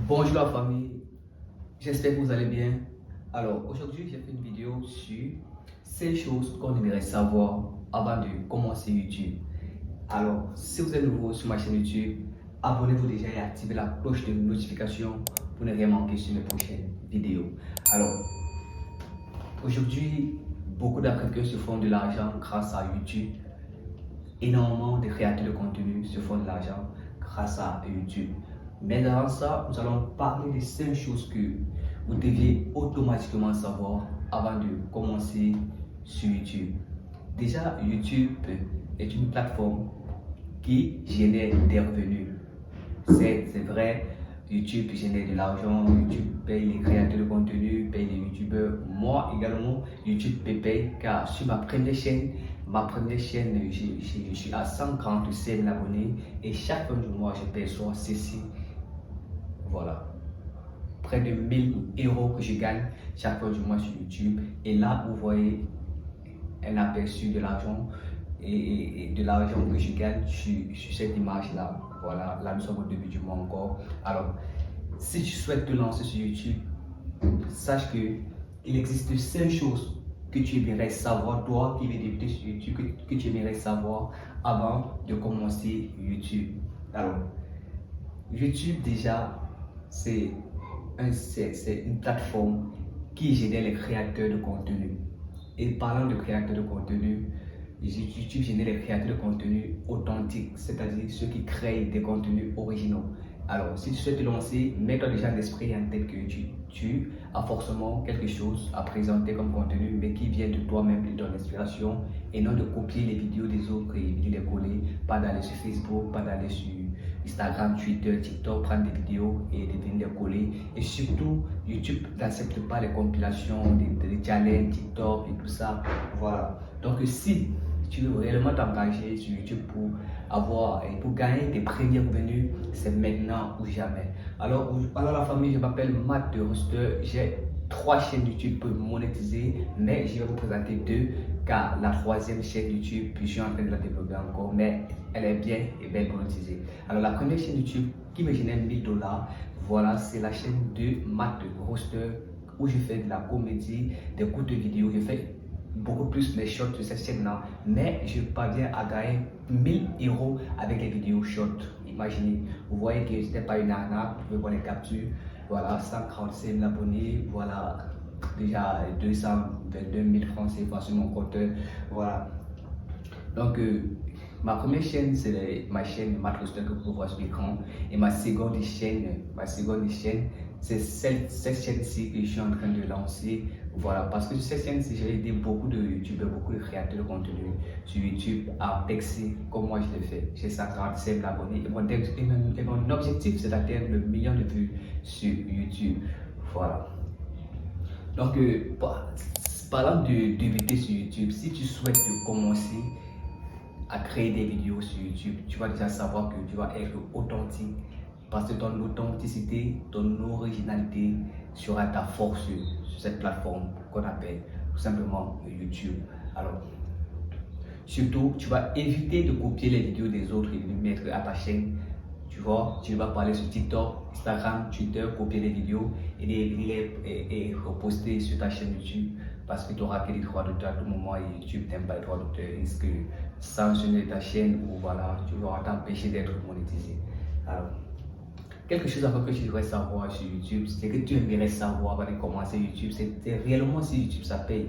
Bonjour la famille, j'espère que vous allez bien. Alors aujourd'hui j'ai fait une vidéo sur 5 choses qu'on devrait savoir avant de commencer YouTube. Alors si vous êtes nouveau sur ma chaîne YouTube, abonnez-vous déjà et activez la cloche de notification pour ne rien manquer sur mes prochaines vidéos. Alors aujourd'hui, beaucoup d'Africains se font de l'argent grâce à YouTube. Énormément de créateurs de contenu se font de l'argent grâce à YouTube. Mais avant ça, nous allons parler des 5 choses que vous deviez automatiquement savoir avant de commencer sur YouTube. Déjà, YouTube est une plateforme qui génère des revenus. C'est vrai, YouTube génère de l'argent, YouTube paye les créateurs de contenu, paye les youtubeurs. Moi également, YouTube me paye car sur ma première chaîne, je suis à 147 000 abonnés et chaque fin du mois, je perçois ceci. Voilà, près de 1000 euros que je gagne chaque fin du mois sur YouTube. Et là, vous voyez un aperçu de l'argent et de l'argent que je gagne sur cette image-là. Voilà, là nous sommes au début du mois encore. Alors, si tu souhaites te lancer sur YouTube, sache que il existe 5 choses que tu aimerais savoir, toi qui veux débuter sur YouTube, que tu aimerais savoir avant de commencer YouTube. Alors, YouTube déjà, c'est une plateforme qui génère les créateurs de contenu. Et parlant de créateurs de contenu, YouTube génère les créateurs de contenu authentiques, c'est-à-dire ceux qui créent des contenus originaux. Alors, si tu souhaites te lancer, mets-toi déjà l'esprit en tête que tu as forcément quelque chose à présenter comme contenu, mais qui vient de toi-même, de ton inspiration, et non de copier les vidéos des autres et de les coller, pas d'aller sur Facebook, pas d'aller sur Instagram, Twitter, TikTok, prendre des vidéos et de venir les coller. Et surtout, YouTube n'accepte pas les compilations, des challenges, TikTok et tout ça. Voilà. Donc, si tu veux réellement t'engager sur YouTube pour gagner tes premiers revenus, c'est maintenant ou jamais. Alors la famille, je m'appelle Matt de Rooster. J'ai 3 chaînes YouTube pour monétiser, mais je vais vous présenter 2 car la 3e chaîne YouTube, puis je suis en train de la développer encore, mais elle est bien et bien monétisée. Alors la première chaîne YouTube qui me génère 1000 $, voilà, c'est la chaîne de Matt de Rooster où je fais de la comédie, des courtes vidéos, je fais beaucoup plus mes shorts sur cette chaîne-là, mais je parviens à gagner 1000 € avec les vidéos shorts. Imaginez, vous voyez que ce n'était pas une arnaque, vous pouvez voir les captures. Voilà, 145 000 abonnés, voilà, déjà 222 000 francs CFA sur mon compteur. Voilà. Donc, ma première chaîne, c'est ma chaîne Matt Rooster que vous pouvez voir sur l'écran. Et ma seconde chaîne, c'est cette chaîne-ci que je suis en train de lancer. Voilà, parce que sur cette chaîne-ci, j'ai aidé beaucoup de youtubeurs, beaucoup de créateurs de contenu sur YouTube à percer comme moi je l'ai fait. J'ai 147 000 abonnés et mon objectif, c'est d'atteindre le million de vues sur YouTube. Voilà. Donc, parlant de débuter sur YouTube, si tu souhaites commencer à créer des vidéos sur YouTube, tu vas déjà savoir que tu vas être authentique parce que ton authenticité, ton originalité sera ta force sur cette plateforme qu'on appelle tout simplement YouTube. Alors, surtout, tu vas éviter de copier les vidéos des autres et de les mettre à ta chaîne. Tu vois, tu vas parler sur TikTok, Instagram, Twitter, copier les vidéos et les reposter sur ta chaîne YouTube parce que tu auras que les droits d'auteur à tout moment et YouTube n'aime pas les droits d'auteur. Il risque de sanctionner ta chaîne ou voilà, tu vas t'empêcher d'être monétisé. Alors, quelque chose encore que tu devrais savoir sur YouTube, c'est que tu aimerais savoir avant de commencer YouTube, c'est réellement si YouTube ça paye.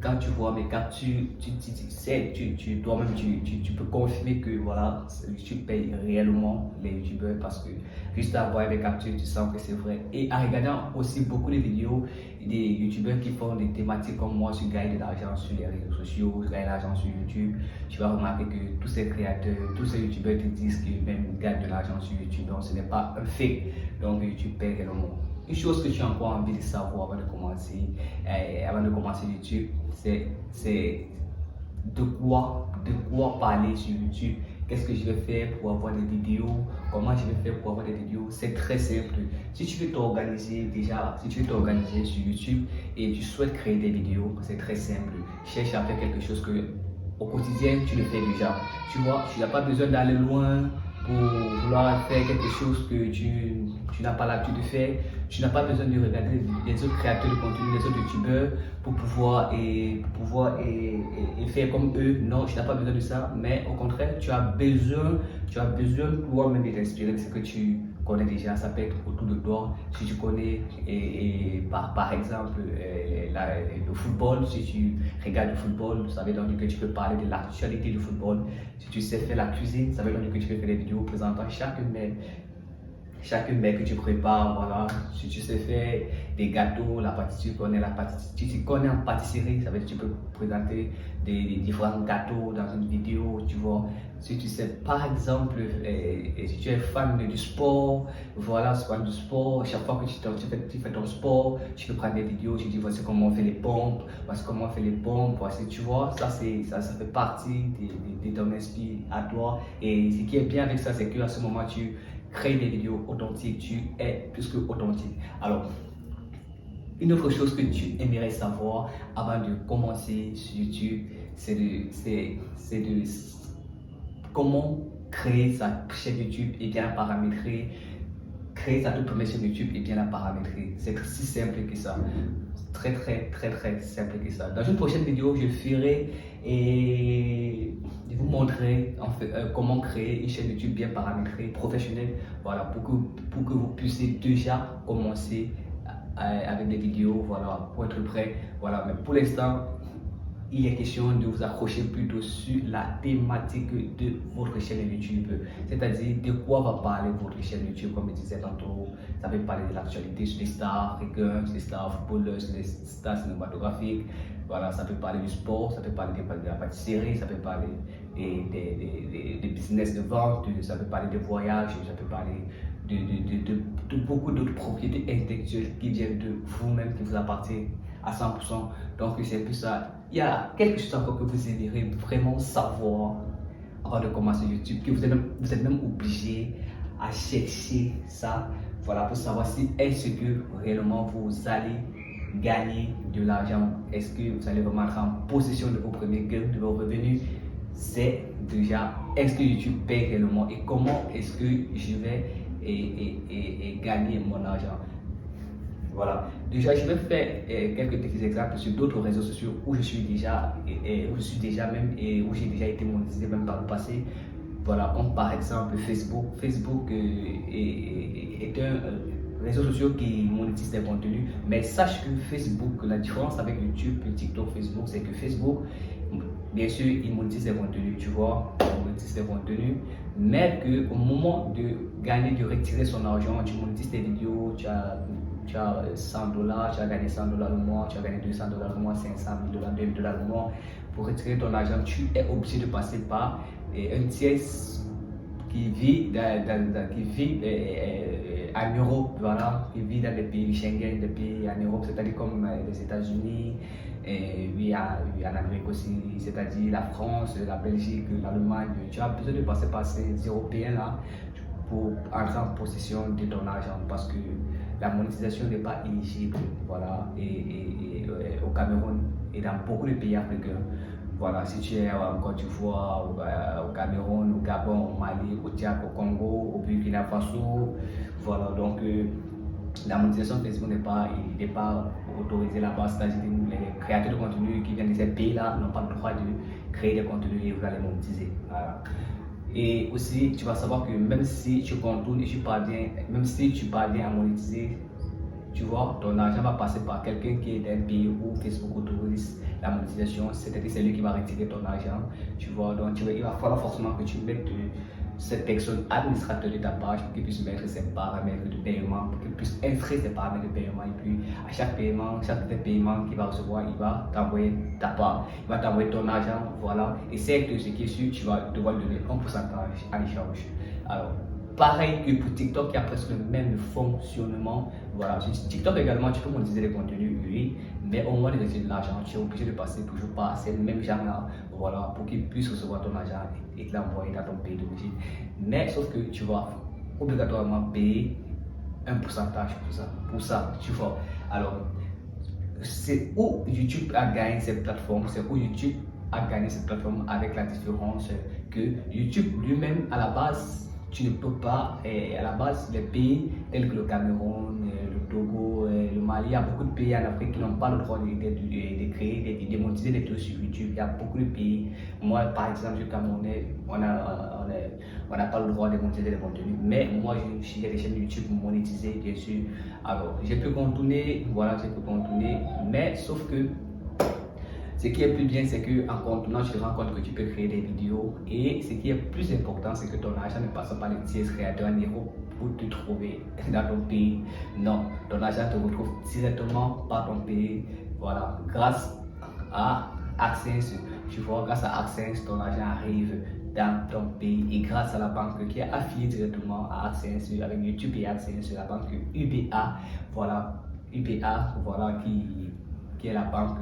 Quand tu vois mes captures, toi-même tu peux confirmer que voilà, YouTube paye réellement les youtubeurs parce que juste à voir mes captures, tu sens que c'est vrai. Et en regardant aussi beaucoup de vidéos des youtubeurs qui font des thématiques comme moi sur gagner de l'argent sur les réseaux sociaux, gagner de l'argent sur YouTube, tu vas remarquer que tous ces créateurs, tous ces youtubeurs te disent qu'ils même gagnent de l'argent sur YouTube, donc ce n'est pas un fait. Donc YouTube paye réellement. Une chose que tu as encore envie de savoir avant de commencer YouTube, c'est de quoi parler sur YouTube. Qu'est-ce que je vais faire pour avoir des vidéos? Comment je vais faire pour avoir des vidéos? C'est très simple. Si tu veux t'organiser sur YouTube et tu souhaites créer des vidéos, c'est très simple. Cherche à faire quelque chose que au quotidien tu le fais déjà. Tu vois, tu n'as pas besoin d'aller loin pour vouloir faire quelque chose que tu n'as pas l'habitude de faire. Tu n'as pas besoin de regarder les autres créateurs de contenu, les autres youtubeurs pour pouvoir faire comme eux. Non, tu n'as pas besoin de ça, mais au contraire, tu as besoin toi-même de t'inspirer de ce que tu connais déjà. Ça peut être autour de toi. Si tu connais par exemple le football, si tu regardes le football, ça veut dire que tu peux parler de l'actualité du football. Si tu sais faire la cuisine, ça veut dire que tu peux faire des vidéos présentant chaque mets que tu prépares, voilà. Si tu sais faire des gâteaux, la pâtisserie, si tu connais en pâtisserie, ça veut dire que tu peux présenter des différents gâteaux dans une vidéo, tu vois. Si tu sais, par exemple, si tu es fan du sport, voilà, fan du sport, chaque fois que tu fais ton sport, tu peux prendre des vidéos, tu dis voici comment on fait les pompes, voici, tu vois, ça fait partie de ton esprit à toi. Et ce qui est bien avec ça, c'est qu'à ce moment, tu crées des vidéos authentiques, tu es plus que authentique. Alors, une autre chose que tu aimerais savoir avant de commencer sur YouTube, c'est de comment créer sa chaîne YouTube et bien la paramétrer. Créer sa toute première chaîne YouTube et bien la paramétrer. C'est si simple que ça. Très simple que ça. Dans une prochaine vidéo, je ferai et je vous montrerai en fait comment créer une chaîne YouTube bien paramétrée, professionnelle, voilà, pour que vous puissiez déjà commencer avec des vidéos, voilà, pour être prêt, voilà. Mais pour l'instant, il est question de vous accrocher plutôt sur la thématique de votre chaîne YouTube. C'est-à-dire de quoi va parler votre chaîne YouTube, comme je disais tantôt. Ça peut parler de l'actualité sur les stars africains, sur les stars footballeurs, sur les stars cinématographiques. Voilà, ça peut parler du sport, ça peut parler de la pâtisserie, ça peut parler des business de vente, ça peut parler de voyages, ça peut parler de beaucoup d'autres propriétés intellectuelles qui viennent de vous-même, qui vous appartiennent à 100%. Donc c'est un peu ça. Il y a quelque chose encore que vous aimeriez vraiment savoir avant de commencer YouTube, que vous êtes même obligé à chercher ça, voilà, pour savoir si est-ce que réellement vous allez gagner de l'argent, est-ce que vous allez vraiment être en possession de vos premiers gains, de vos revenus. C'est déjà, est-ce que YouTube paye réellement et comment est-ce que je vais gagner mon argent. Voilà. Déjà, je vais faire quelques petits exemples sur d'autres réseaux sociaux où je suis déjà même et où j'ai déjà été monétisé même par le passé. Voilà, comme par exemple Facebook. Facebook est un réseau social qui monétise des contenus, mais sache que Facebook, la différence avec YouTube, TikTok, Facebook, c'est que Facebook, bien sûr, il monétise des contenus, tu vois, il monétise des contenus, mais qu'au moment de gagner, de retirer son argent, tu monétises tes vidéos, tu as $100, tu as gagné $100 le mois, tu as gagné $200 le mois, 500 000 $, 2000 le mois. Pour retirer ton argent, tu es obligé de passer par un tiers qui vit en Europe, voilà, qui vit dans des pays Schengen, des pays en Europe, c'est-à-dire comme les États-Unis, oui, en Amérique aussi, c'est-à-dire la France, la Belgique, l'Allemagne. Tu as besoin de passer par ces Européens-là pour entrer en possession de ton argent parce que la monétisation n'est pas éligible, voilà, et au Cameroun et dans beaucoup de pays africains. Voilà, si tu es en Côte d'Ivoire, au Cameroun, au Gabon, au Mali, au Tchad, au Congo, au Burkina Faso, voilà, donc la monétisation Facebook n'est pas autorisée là-bas, c'est-à-dire que les créateurs de contenu qui viennent de ces pays-là n'ont pas le droit de créer des contenus et vous allez monétiser. Voilà. Et aussi, tu vas savoir que même si tu contournes et même si tu parviens à monétiser, tu vois, ton argent va passer par quelqu'un qui est d'un pays où Facebook autorise la monétisation, c'est-à-dire c'est lui qui va retirer ton argent, tu vois. Donc il va falloir forcément que tu mettes cette personne administrateur de ta page pour qu'il puisse mettre ses paramètres de paiement, pour qu'il puisse inscrire ses paramètres de paiement, et puis à chaque paiement qu'il va recevoir, il va t'envoyer ta part, il va t'envoyer ton argent, voilà. Et c'est ce qui est sûr, tu vas devoir donner un pourcentage à l'échange. Alors, pareil que pour TikTok, il y a presque le même fonctionnement. Voilà, sur TikTok également, tu peux monétiser les contenus, oui, mais au moins de recevoir de l'argent, tu es obligé de passer toujours par ces mêmes gens-là, voilà, pour qu'ils puissent recevoir ton argent et te l'envoyer dans ton pays d'origine. Mais sauf que tu vas obligatoirement payer un pourcentage pour ça, tu vois. Alors, c'est où YouTube a gagné cette plateforme, avec la différence que YouTube lui-même, à la base, tu ne peux pas, à la base, les pays tels que le Cameroun, le Togo, le Mali, il y a beaucoup de pays en Afrique qui n'ont pas le droit de créer, de monétiser des trucs sur YouTube. Il y a beaucoup de pays. Moi, par exemple, je suis Camerounais, on n'a pas le droit de monétiser des contenus. Mais moi, j'ai des chaînes YouTube monétisées, bien sûr. Alors, j'ai pu contourner, voilà, j'ai pu contourner, mais sauf que ce qui est plus bien, c'est qu'en contournant, tu te rends compte que tu peux créer des vidéos. Et ce qui est plus important, c'est que ton argent ne passe pas les petits créateurs en Europe pour te trouver dans ton pays. Non, ton argent te retrouve directement par ton pays. Voilà, grâce à AdSense, tu vois, grâce à AdSense, ton argent arrive dans ton pays. Et grâce à la banque qui est affiliée directement à AdSense, avec YouTube et AdSense, la banque UBA, voilà, UBA, voilà, qui est la banque,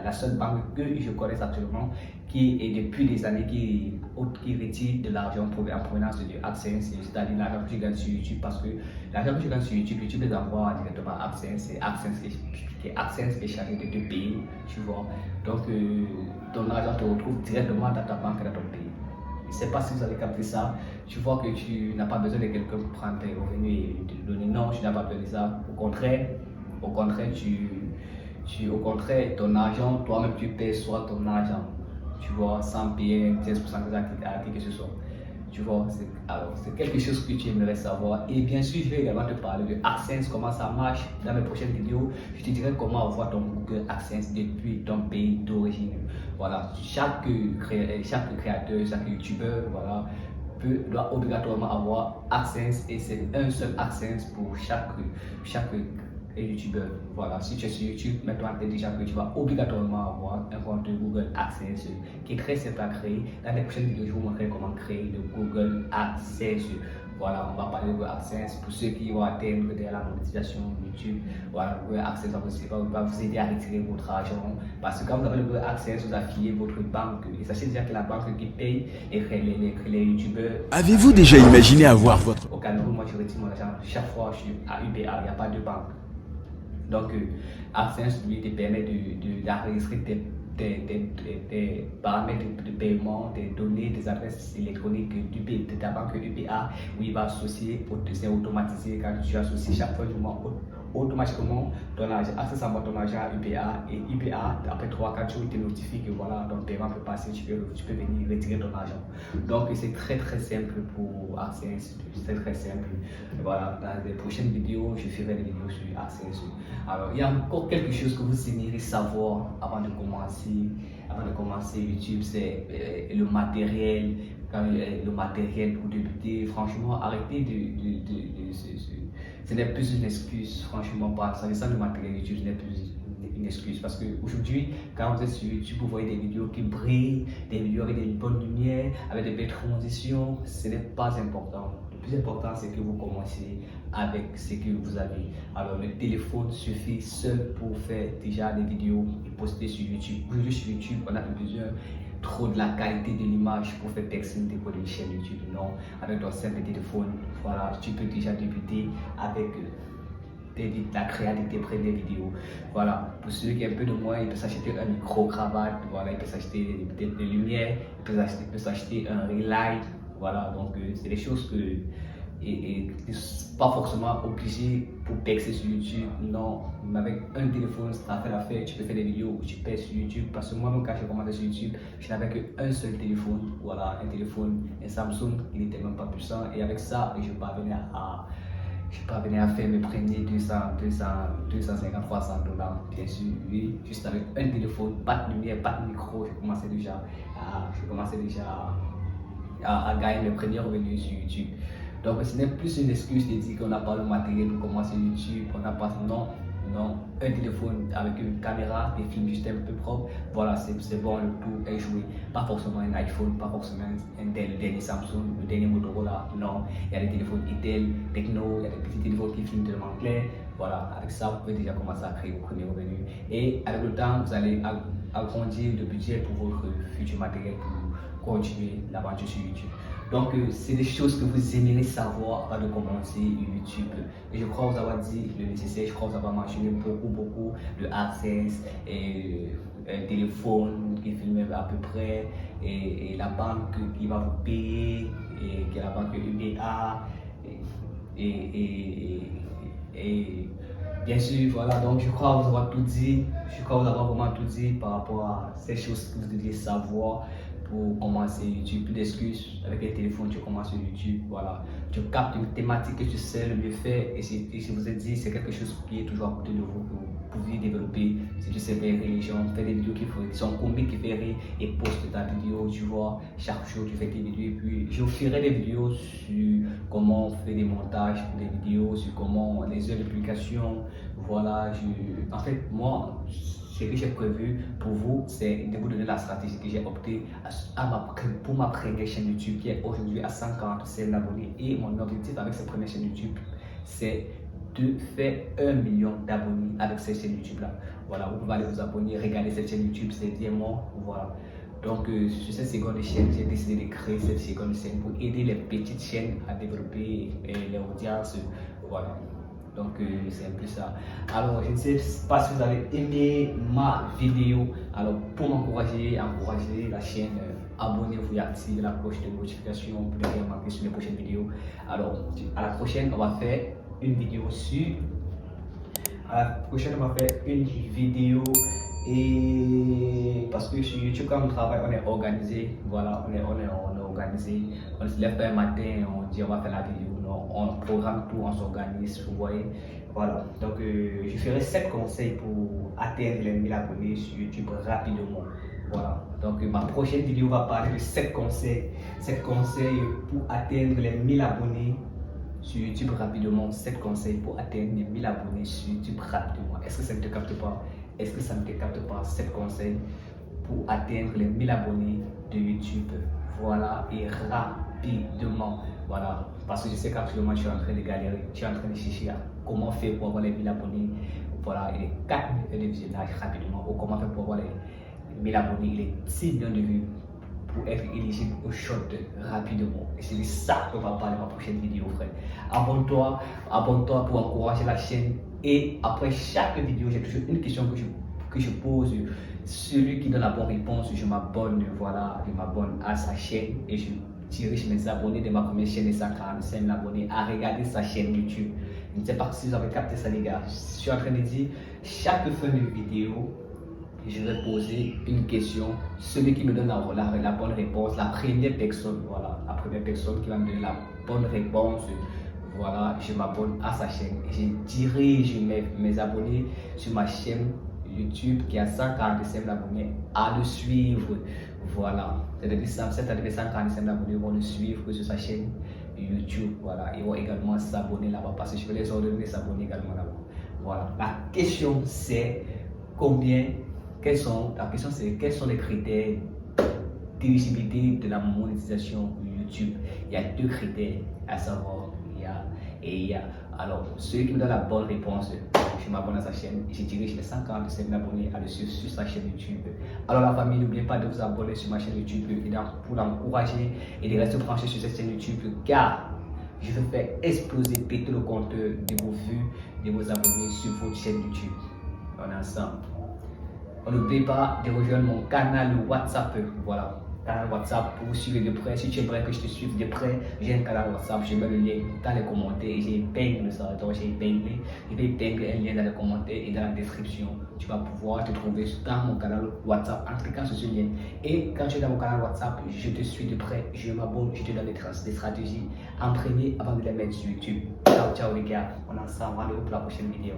la seule banque que je connais actuellement, qui est depuis des années qui retire de l'argent en provenance de AdSense, c'est-à-dire l'argent que je gagne sur YouTube, parce que l'argent que je gagne sur YouTube, YouTube les envoie directement à AdSense, et AdSense qui est chargé de te payer, tu vois. Donc ton argent te retrouve directement dans ta banque, dans ton pays. Je ne sais pas si vous avez capté ça. Tu vois que tu n'as pas besoin de quelqu'un pour prendre tes revenus et te donner. Non, tu n'as pas besoin de ça. Au contraire, au contraire, ton argent, toi-même tu payes soit ton argent, tu vois, sans payer 15% à qui que ce soit. Tu vois, c'est quelque chose que tu aimerais savoir. Et bien sûr, je vais également te parler de AdSense, comment ça marche dans mes prochaines vidéos. Je te dirai comment avoir ton Google AdSense depuis ton pays d'origine. Voilà, chaque créateur, chaque youtubeur, voilà, doit obligatoirement avoir AdSense, et c'est un seul AdSense pour chaque youtubeur. Voilà, si tu es sur YouTube, mets-toi en tête déjà que tu vas obligatoirement avoir un compte Google AdSense qui est très simple à créer. Dans les prochaines vidéos, je vous montrerai comment créer le Google AdSense. Voilà, on va parler de Google AdSense pour ceux qui vont atteindre la monétisation YouTube. Voilà, Google AdSense va vous aider à retirer votre argent, parce que quand vous avez le Google AdSense, vous affiliez votre banque. Et sachez déjà que la banque qui paye les youtubeurs. Avez-vous déjà imaginé avoir votre... Au Cameroun, moi je retire mon argent chaque fois je suis à UBA, il n'y a pas de banque. Donc, AdSense lui te permet d'enregistrer tes paramètres de paiement, tes données, tes adresses électroniques de ta banque UBA, où il va associer, c'est automatisé. Quand tu associes chaque fois du mois, automatiquement ton argent, accès à ton argent à UBA, et UBA, après 3-4 jours, il te notifie que voilà, ton paiement peut passer, tu peux venir retirer ton argent. Donc, c'est très simple pour AdSense, c'est très simple. Voilà, dans les prochaines vidéos, je ferai des vidéos sur AdSense. Alors, il y a encore quelque chose que vous aimeriez savoir avant de commencer YouTube, c'est le matériel. Le matériel pour débuter, franchement, arrêtez ce n'est plus une excuse, franchement, pas ça. Le matériel YouTube, ce n'est plus une excuse, parce qu'aujourd'hui, quand vous êtes sur YouTube, vous voyez des vidéos qui brillent, des vidéos avec des bonnes lumières, avec des belles transitions. Ce n'est pas important. Le plus important, c'est que vous commencez avec ce que vous avez. Alors, le téléphone suffit seul pour faire déjà des vidéos et poster sur YouTube. Aujourd'hui, sur YouTube, on a besoin trop de la qualité de l'image pour faire personne décoder une chaîne YouTube. Non, avec ton simple téléphone, voilà, tu peux déjà débuter avec la création de tes premières vidéos. Voilà, pour ceux qui ont un peu de moyens, ils peuvent s'acheter un micro-cravate, voilà, ils peuvent s'acheter peut-être des lumières, ils peuvent s'acheter un ring light. Voilà, donc c'est des choses que et pas forcément obligé pour percer sur YouTube. Non, mais avec un téléphone, ça fait l'affaire. Tu peux faire des vidéos où tu perces sur YouTube. Parce que moi, quand j'ai commencé sur YouTube, je n'avais qu'un seul téléphone. Voilà, un téléphone, un Samsung, il n'était même pas puissant. Et avec ça, je parvenais à faire mes premiers 250, 300 dollars, bien sûr, oui, juste avec un téléphone, pas de lumière, pas de micro. Je commençais déjà à gagner mes premiers revenus sur YouTube. Donc ce n'est plus une excuse de dire qu'on n'a pas le matériel pour commencer YouTube, on n'a pas, non, un téléphone avec une caméra, des films juste un peu propres, voilà, c'est bon, le tout est joué. Pas forcément un iPhone, pas forcément le dernier Samsung, le dernier Motorola, non. Il y a des téléphones Itel, Tecno, il y a des petits téléphones qui filment tellement clair. Voilà, avec ça, vous pouvez déjà commencer à créer vos premiers revenus. Et avec le temps, vous allez agrandir le budget pour votre futur matériel pour continuer l'aventure sur YouTube. Donc, c'est des choses que vous aimeriez savoir avant de commencer YouTube. Et je crois vous avoir dit le nécessaire, je crois vous avoir mentionné beaucoup de AdSense, et un téléphone qui filme à peu près, et la banque qui va vous payer, et qui est la banque UBA et bien sûr, voilà, donc je crois vous avoir tout dit, je crois vous avoir vraiment tout dit par rapport à ces choses que vous devez savoir pour commencer YouTube. Plus d'excuses, avec les téléphones, tu commences sur YouTube, voilà. Tu captes une thématique que tu sais le mieux faire et je vous ai dit, c'est quelque chose qui est toujours à côté de vous que vous pouvez développer. Si tu sais faire rire les gens, fais des vidéos qui sont comiques, qui font rire et poste ta vidéo, tu vois. Chaque jour, tu fais tes vidéos et puis je vous ferai des vidéos sur comment on fait des montages pour des vidéos, sur comment les heures de publication, voilà. En fait, moi, ce que j'ai prévu pour vous, c'est de vous donner la stratégie que j'ai opté pour ma première chaîne YouTube qui est aujourd'hui à 147 abonnés. Et mon objectif avec cette première chaîne YouTube, c'est de faire 1 million d'abonnés avec cette chaîne YouTube là. Voilà, vous pouvez aller vous abonner, regarder cette chaîne YouTube, c'est bien moi. Voilà. Donc, sur cette seconde chaîne, j'ai décidé de créer cette seconde chaîne pour aider les petites chaînes à développer les audiences. Voilà. Donc c'est un peu ça. Alors je ne sais pas si vous avez aimé ma vidéo. Alors pour m'encourager, encourager la chaîne, abonnez-vous et activez la cloche de notification pour ne rien manquer sur les prochaines vidéos. Alors à la prochaine, on va faire une vidéo sur. À la prochaine, on va faire une vidéo et parce que sur YouTube quand on travaille, on est organisé. Voilà, on est organisé. On se lève pas un matin, on dit on va faire la vidéo. On programme tout, on s'organise, vous voyez. Voilà, donc je ferai 7 conseils pour atteindre les 1000 abonnés sur YouTube rapidement. Voilà, donc ma prochaine vidéo va parler de 7 conseils pour atteindre les 1000 abonnés sur YouTube rapidement. 7 conseils pour atteindre les 1000 abonnés sur YouTube rapidement. Est-ce que ça ne te capte pas? Est-ce que ça ne te capte pas? 7 conseils pour atteindre les 1000 abonnés de YouTube. Voilà, et rapidement. Voilà, parce que je sais qu'actuellement je suis en train de galérer, je suis en train de chercher comment faire pour avoir les 1000 abonnés. Voilà, et les 4 millions de visionnages rapidement, ou comment faire pour avoir les 1000 abonnés, les 10 millions de vues pour être éligible au short rapidement. Et c'est de ça qu'on va parler dans ma prochaine vidéo, frère. Abonne-toi pour encourager la chaîne. Et après chaque vidéo, j'ai toujours une question que je pose. Celui qui donne la bonne réponse, je m'abonne, voilà, je m'abonne à sa chaîne et je dirige mes abonnés de ma première chaîne de 145 000 abonnés à regarder sa chaîne YouTube. Je ne sais pas si vous avez capté ça, les gars. Je suis en train de dire, chaque fin de vidéo, je vais poser une question. Celui qui me donne la bonne réponse, la première personne, voilà, la première personne qui va me donner la bonne réponse, voilà, je m'abonne à sa chaîne et je dirige mes abonnés sur ma chaîne YouTube qui a 145 000 abonnés à le suivre. Voilà, c'est-à-dire 145 000 abonnés vont le suivre sur sa chaîne YouTube. Voilà, ils vont également s'abonner là-bas parce que je vais les ordonner de s'abonner également là-bas. Voilà, la question c'est quels sont les critères d'éligibilité de la monétisation YouTube. Il y a 2 critères à savoir. Alors, celui qui me donne la bonne réponse, je m'abonne à sa chaîne et je dirige les 145 000 abonnés à le suivre sur sa chaîne YouTube. Alors la famille, n'oubliez pas de vous abonner sur ma chaîne YouTube pour l'encourager et de rester branché sur cette chaîne YouTube car je veux faire exploser, péter le compteur de vos vues, de vos abonnés sur votre chaîne YouTube. On est ensemble. N'oubliez pas de rejoindre mon canal WhatsApp. Voilà. Canal WhatsApp pour vous suivre de près. Si tu aimerais que je te suive de près, j'ai un canal WhatsApp, je mets le lien dans les commentaires et j'ai épinglé ça. Donc j'ai épinglé, je vais épingler un lien dans les commentaires et dans la description. Tu vas pouvoir te trouver dans mon canal WhatsApp en cliquant sur ce lien. Et quand tu es dans mon canal WhatsApp, je te suis de près, je m'abonne, je te donne des stratégies en premier avant de les mettre sur YouTube. Ciao, ciao les gars, on est ensemble, rendez-vous pour la prochaine vidéo.